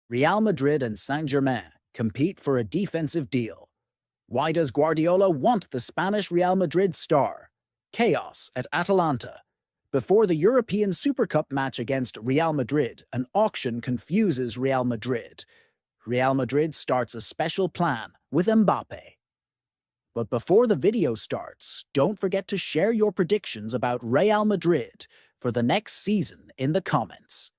Real Madrid and Saint-Germain compete for a defensive deal. Why does Guardiola want the Spanish Real Madrid star? Chaos at Atalanta. Before the European Super Cup match against Real Madrid, an auction confuses Real Madrid. Real Madrid starts a special plan with Mbappe. But before the video starts, don't forget to share your predictions about Real Madrid for the next season in the comments.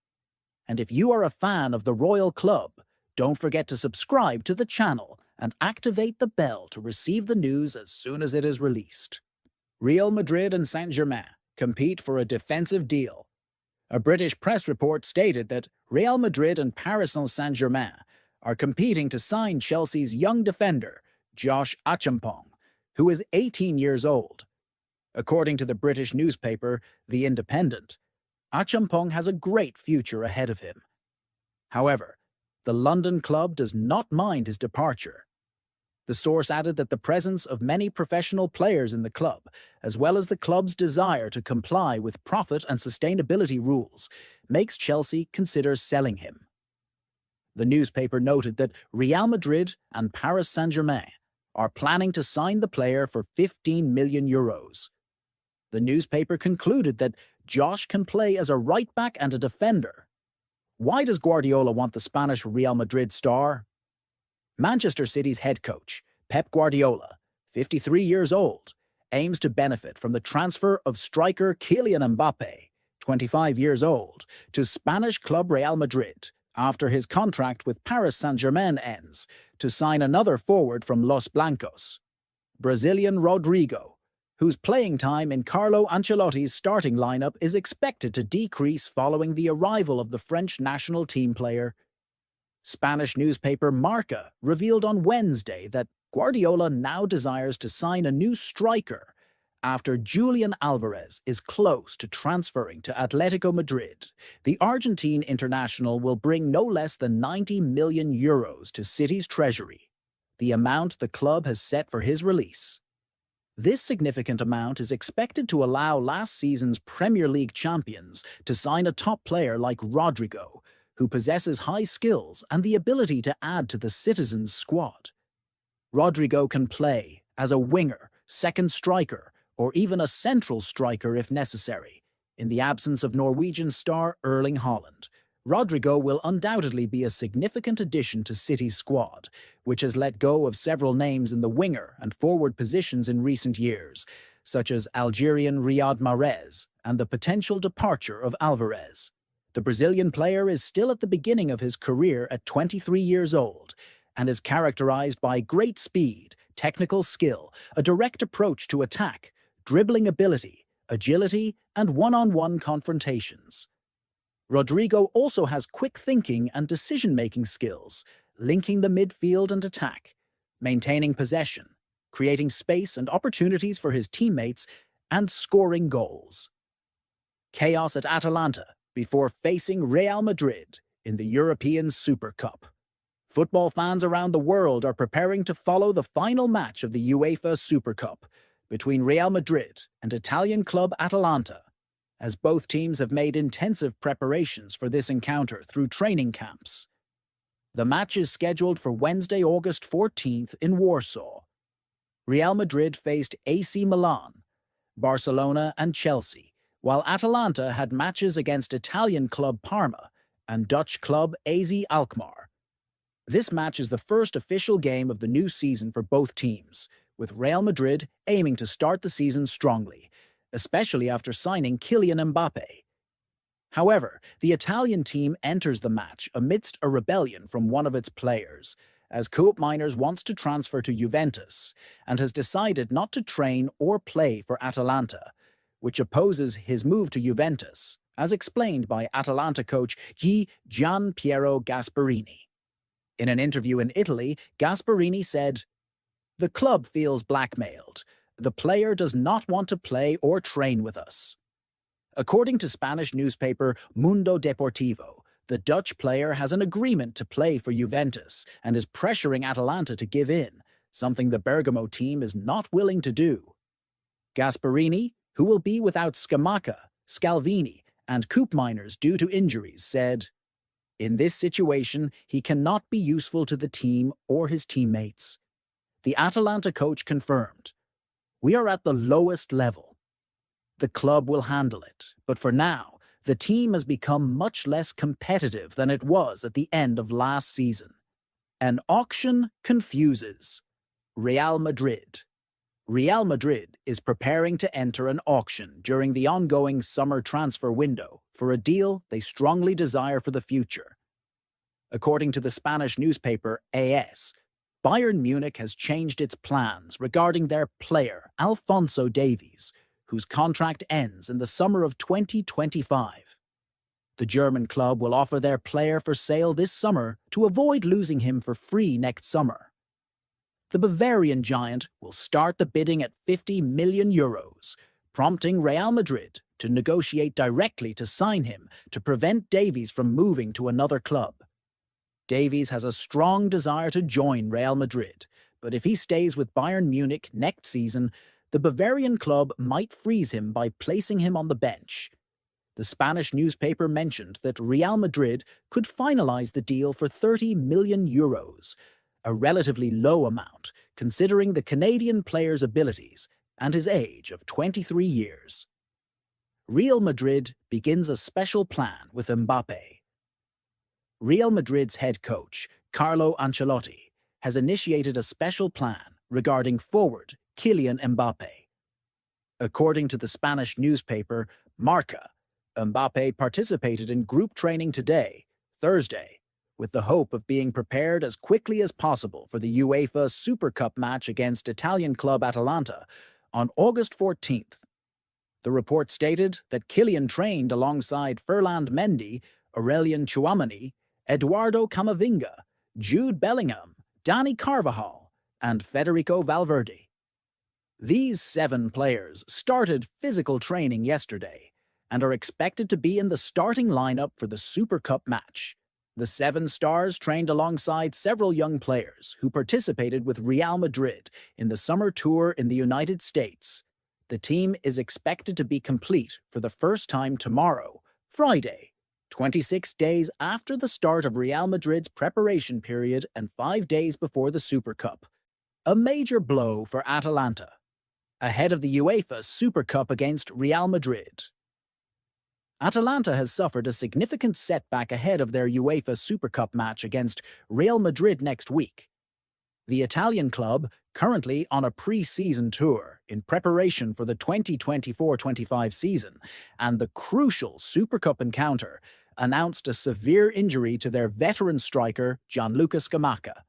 And if you are a fan of the Royal Club, don't forget to subscribe to the channel and activate the bell to receive the news as soon as it is released. Real Madrid and Saint-Germain compete for a defensive deal. A British press report stated that Real Madrid and Paris Saint-Germain are competing to sign Chelsea's young defender, Josh Achampong, who is 18 years old. According to the British newspaper, The Independent, Achampong has a great future ahead of him. However, the London club does not mind his departure. The source added that the presence of many professional players in the club, as well as the club's desire to comply with profit and sustainability rules, makes Chelsea consider selling him. The newspaper noted that Real Madrid and Paris Saint-Germain are planning to sign the player for €15 million. The newspaper concluded that Josh can play as a right-back and a defender. Why does Guardiola want the Spanish Real Madrid star? Manchester City's head coach, Pep Guardiola, 53 years old, aims to benefit from the transfer of striker Kylian Mbappe, 25 years old, to Spanish club Real Madrid after his contract with Paris Saint-Germain ends, to sign another forward from Los Blancos, Brazilian Rodrigo, whose playing time in Carlo Ancelotti's starting lineup is expected to decrease following the arrival of the French national team player. Spanish newspaper Marca revealed on Wednesday that Guardiola now desires to sign a new striker after Julian Alvarez is close to transferring to Atletico Madrid. The Argentine international will bring no less than €90 million to City's treasury, the amount the club has set for his release. This significant amount is expected to allow last season's Premier League champions to sign a top player like Rodrigo, who possesses high skills and the ability to add to the Citizens' squad. Rodrigo can play as a winger, second striker, or even a central striker if necessary. In the absence of Norwegian star Erling Haaland, Rodrigo will undoubtedly be a significant addition to City's squad, which has let go of several names in the winger and forward positions in recent years, such as Algerian Riyad Mahrez and the potential departure of Alvarez. The Brazilian player is still at the beginning of his career at 23 years old and is characterized by great speed, technical skill, a direct approach to attack, dribbling ability, agility, and one-on-one confrontations. Rodrigo also has quick thinking and decision-making skills, linking the midfield and attack, maintaining possession, creating space and opportunities for his teammates, and scoring goals. Chaos at Atalanta before facing Real Madrid in the European Super Cup. Football fans around the world are preparing to follow the final match of the UEFA Super Cup between Real Madrid and Italian club Atalanta, as both teams have made intensive preparations for this encounter through training camps. The match is scheduled for Wednesday, August 14th in Warsaw. Real Madrid faced AC Milan, Barcelona and Chelsea, while Atalanta had matches against Italian club Parma and Dutch club AZ Alkmaar. This match is the first official game of the new season for both teams, with Real Madrid aiming to start the season strongly, especially after signing Kylian Mbappe. However, the Italian team enters the match amidst a rebellion from one of its players, as Koopmeiners wants to transfer to Juventus and has decided not to train or play for Atalanta, which opposes his move to Juventus, as explained by Atalanta coach Gian Piero Gasperini. In an interview in Italy, Gasperini said, "The club feels blackmailed. The player does not want to play or train with us." According to Spanish newspaper Mundo Deportivo, the Dutch player has an agreement to play for Juventus and is pressuring Atalanta to give in, something the Bergamo team is not willing to do. Gasperini, who will be without Scamacca, Scalvini, and Koopmeiners due to injuries, said, In this situation, he cannot be useful to the team or his teammates. The Atalanta coach confirmed, "We are at the lowest level. The club will handle it, but for now, the team has become much less competitive than it was at the end of last season." An auction confuses. Real Madrid. Real Madrid is preparing to enter an auction during the ongoing summer transfer window for a deal they strongly desire for the future. According to the Spanish newspaper AS, Bayern Munich has changed its plans regarding their player, Alphonso Davies, whose contract ends in the summer of 2025. The German club will offer their player for sale this summer to avoid losing him for free next summer. The Bavarian giant will start the bidding at €50 million, prompting Real Madrid to negotiate directly to sign him to prevent Davies from moving to another club. Davies has a strong desire to join Real Madrid, but if he stays with Bayern Munich next season, the Bavarian club might freeze him by placing him on the bench. The Spanish newspaper mentioned that Real Madrid could finalize the deal for €30 million, a relatively low amount considering the Canadian player's abilities and his age of 23 years. Real Madrid begins a special plan with Mbappe. Real Madrid's head coach, Carlo Ancelotti, has initiated a special plan regarding forward Kylian Mbappe. According to the Spanish newspaper Marca, Mbappe participated in group training today, Thursday, with the hope of being prepared as quickly as possible for the UEFA Super Cup match against Italian club Atalanta on August 14th. The report stated that Kylian trained alongside Ferland Mendy, Aurelien Tchouameni, Eduardo Camavinga, Jude Bellingham, Dani Carvajal, and Federico Valverde. These 7 players started physical training yesterday and are expected to be in the starting lineup for the Super Cup match. The 7 stars trained alongside several young players who participated with Real Madrid in the summer tour in the United States. The team is expected to be complete for the first time tomorrow, Friday, 26 days after the start of Real Madrid's preparation period and 5 days before the Super Cup. A major blow for Atalanta, ahead of the UEFA Super Cup against Real Madrid. Atalanta has suffered a significant setback ahead of their UEFA Super Cup match against Real Madrid next week. The Italian club, currently on a pre-season tour in preparation for the 2024-25 season and the crucial Super Cup encounter, announced a severe injury to their veteran striker Gianluca Scamacca.